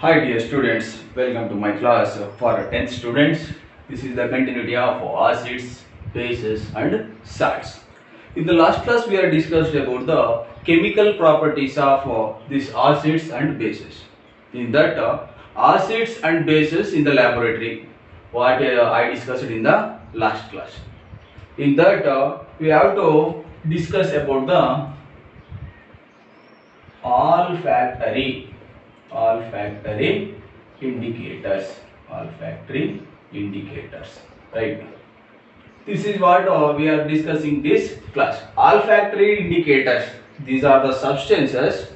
Hi dear students, welcome to my class for 10th students. This is the continuity of acids, bases and salts. In the last class we are discussed about the chemical properties of these acids and bases. In that acids and bases in the laboratory, what I discussed in the last class. In that we have to discuss about the olfactory indicators, olfactory indicators, right? This is what we are discussing this class. Olfactory indicators, these are the substances.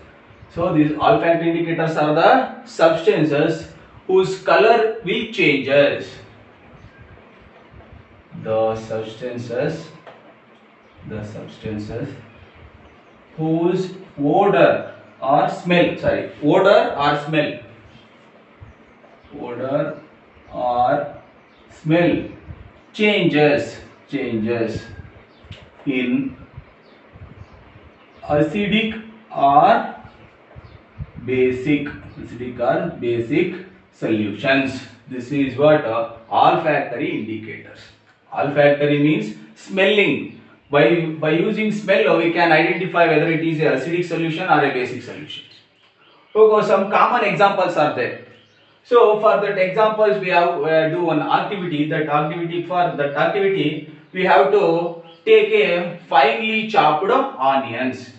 So these olfactory indicators are the substances whose color will changes. The substances whose odor or smell, odor or smell changes in or basic solutions. This is what olfactory indicators. Olfactory means smelling. By using smell we can identify whether it is a acidic solution or a basic solution. Okay, some common examples are there. So for that examples we have do one activity. For that activity we have to take a finely chopped onions.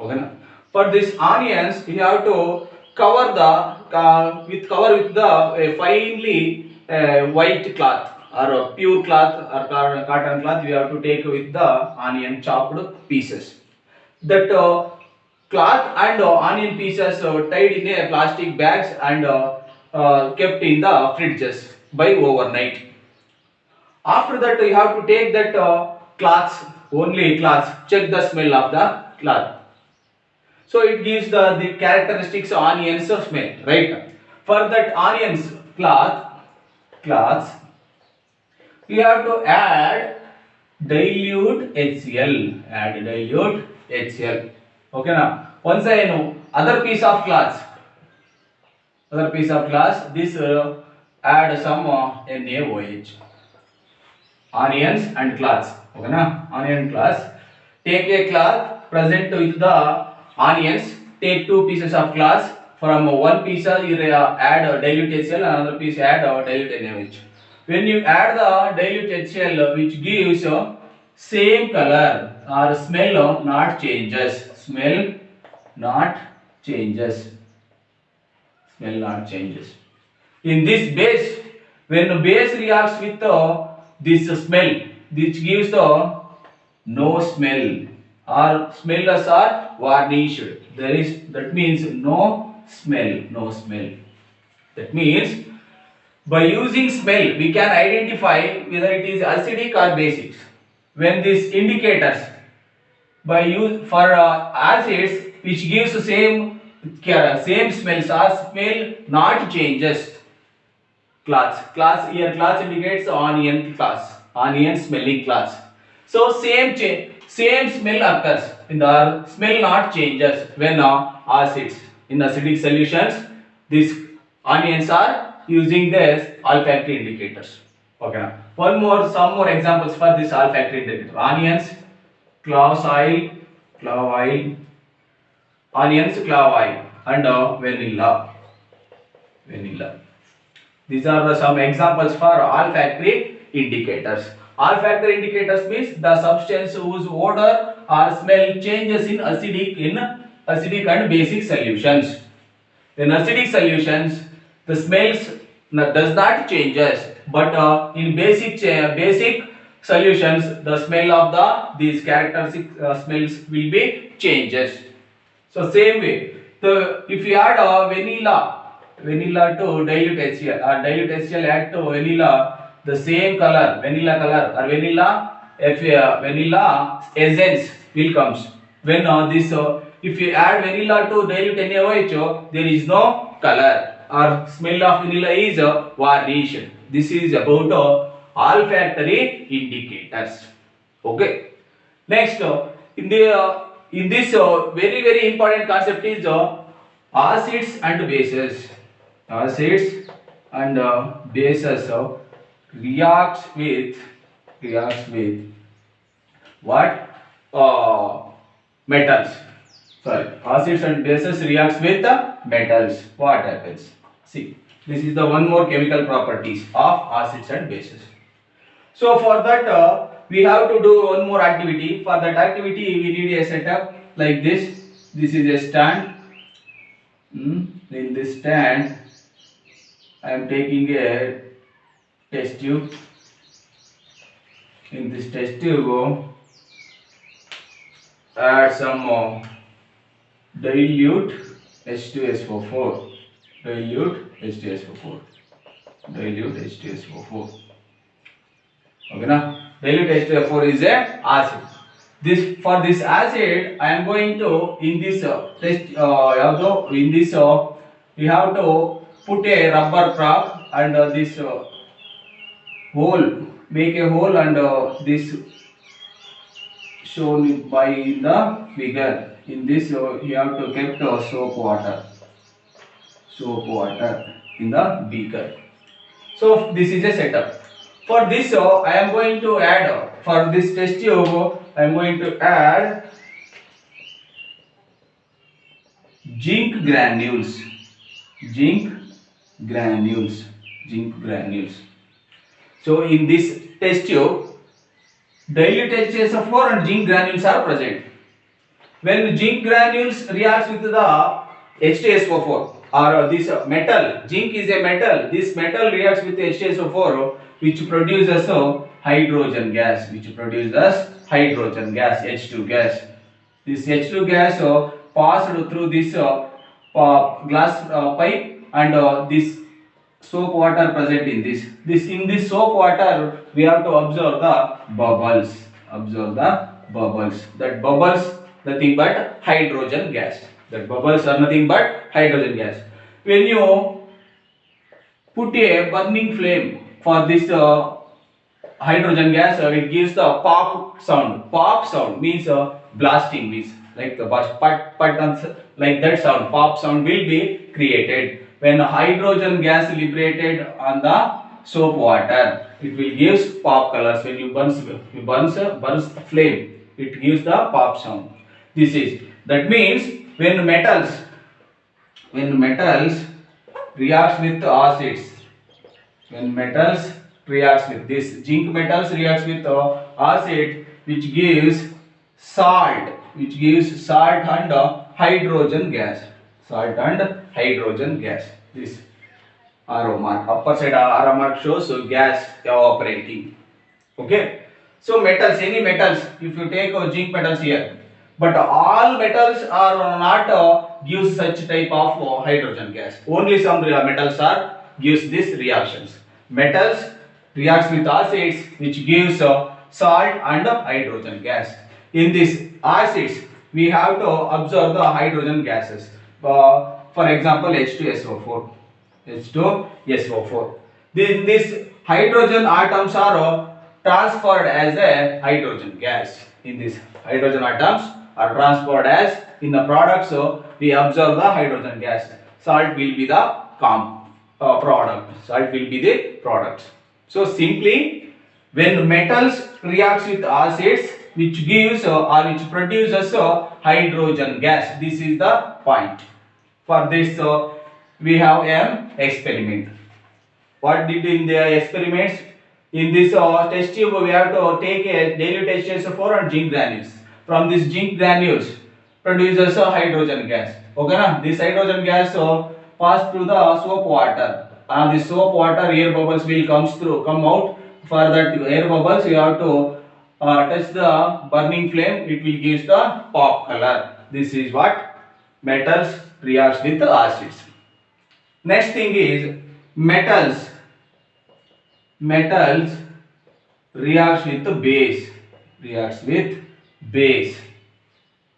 Okay na? For this onions we have to cover with the finely white cloth or a pure cloth or cotton cloth. We have to take with the onion chopped pieces. That cloth and onion pieces tied in a plastic bags and kept in the fridges by overnight. After that you have to take that only cloths, check the smell of the cloth. So it gives the characteristics onions smell, right? For that onions cloths, we have to add dilute HCl. Okay now. Once I know other piece of cloths, this add some NaOH. Onions and cloths. Okay na? Onion cloths. Take a cloth present with the onions. Take two pieces of cloths. From one piece you add dilute HCl, another piece add dilute NaOH. When you add the dilute HCl, which gives same color or smell not changes. Smell not changes. In this base, when base reacts with this smell, which gives the no smell or smellers are varnished. That means no smell. That means by using smell we can identify whether it is acidic or basic. When these indicators by use for acids which gives the same smells or smell not changes. Class indicates onion smelling class. So same smell occurs in the smell not changes when acids. In acidic solutions these onions are using this olfactory indicators. Okay now. Some more examples for this olfactory indicator. Onions, clove oil, and vanilla. These are some examples for olfactory indicators. Olfactory indicators means the substance whose odor or smell changes in acidic and basic solutions. In acidic solutions, the smells does not changes, but in basic solutions, the smell of these characteristic smells will be changes. So same way, if you add vanilla to dilute HCl or dilute HCl add to vanilla, the same color, vanilla color or vanilla essence will comes. When if you add vanilla to dilute NaOH, there is no color or smell of vanilla is varnished. This is about olfactory indicators. Okay. Next, in the in this very important concept is acids and bases. Acids and bases reacts with what metals. Sorry, acids and bases reacts with the metals. What happens? See, this is the one more chemical properties of acids and bases. So for that we have to do one more activity. For that activity we need a setup like this. This is a stand. In this stand I am taking a test tube. In this test tube add some dilute H2SO4. Dilute H2SO4. Dilute H2SO4. Okay, now dilute H2SO4 is a acid. This for this acid, I am going to in this test. In this we have to put a rubber prop and this hole. Make a hole and this shown by the figure. In this you have to kept soap water in the beaker. So this is a setup. For this I am going to add for this test tube I am going to add zinc granules. So in this test tube dilute HCl4 and zinc granules are present. When zinc granules reacts with the H2SO4 or this metal, zinc is a metal. This metal reacts with H2SO4, which produces hydrogen gas. H2 gas. This H2 gas passed through this glass pipe and this soap water present in this. In this soap water we have to observe the bubbles. That bubbles nothing but hydrogen gas. When you put a burning flame for this hydrogen gas, it gives the pop sound. Pop sound means blasting, means like the like that sound. Pop sound will be created when hydrogen gas liberated on the soap water. It will give pop colors. When you burns the flame, it gives the pop sound. That means when metals reacts with acids, this zinc metals reacts with acid, which gives salt and hydrogen gas. This arrow mark, upper side arrow mark shows gas evaporating. Okay, so metals, any metals, if you take zinc metals here, but all metals are not gives such type of hydrogen gas. Only some metals are gives these reactions. Metals reacts with acids, which gives salt and hydrogen gas. In these acids we have to observe the hydrogen gases. For example, H2SO4. These hydrogen atoms are transferred as a hydrogen gas. In this hydrogen atoms are transferred as in the product, so we observe the hydrogen gas. Salt will be the product. So simply, when metals reacts with acids, which gives or which produces hydrogen gas, this is the point. For this we have an experiment. What did in the experiments? In this test tube we have to take a dilute H2SO4 and zinc granules. From this zinc granules produces a hydrogen gas. Okay, na? This hydrogen gas pass through the soap water. And the soap water air bubbles will come out. For that air bubbles you have to touch the burning flame. It will give the pop color. This is what metals reacts with the acids. Next thing is metals reacts with the base.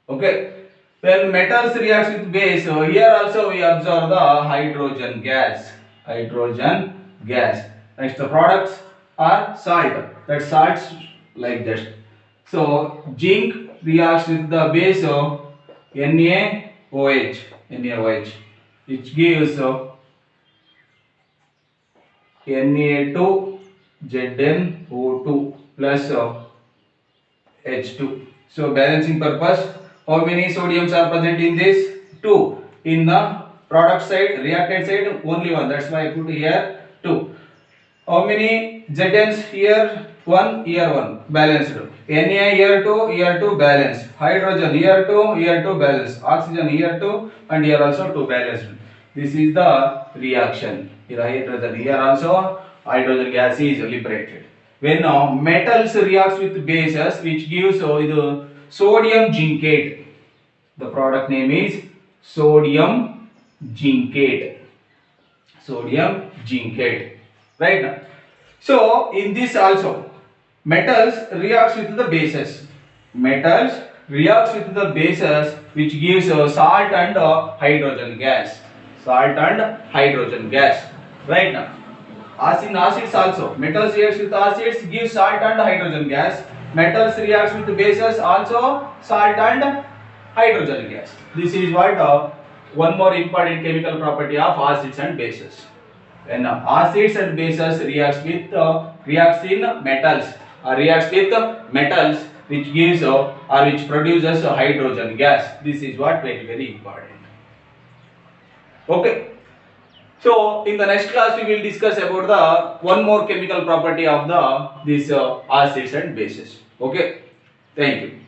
Okay, when metals reacts with base, so here also we observe the hydrogen gas. Next the products are salt. That salts like that. So zinc reacts with the base NaOH, NaOH, which gives Na2ZnO2 plus H2. So balancing purpose, how many sodiums are present in this? 2. In the product side, reactant side, only 1. That's why I put here 2. How many Zns here? 1, here 1. Balanced. Na here 2, here 2 balanced. Hydrogen here 2, here 2 balanced. Oxygen here 2 and here also 2 balanced. This is the reaction. Here hydrogen, here also hydrogen gas is liberated. When metals reacts with bases, which gives the sodium zincate. The product name is sodium zincate. Sodium zincate. Right now. So in this also, metals reacts with the bases. Metals reacts with the bases, which gives salt and hydrogen gas. Salt and hydrogen gas. Right now. As in acids also, metals reacts with acids, gives salt and hydrogen gas. Metals reacts with bases, also salt and hydrogen gas. This is what one more important chemical property of acids and bases. When acids and bases reacts in metals, reacts with metals, which gives or which produces hydrogen gas. This is what very important. Okay. So in the next class we will discuss about the one more chemical property of the these acids and bases. Okay. Thank you.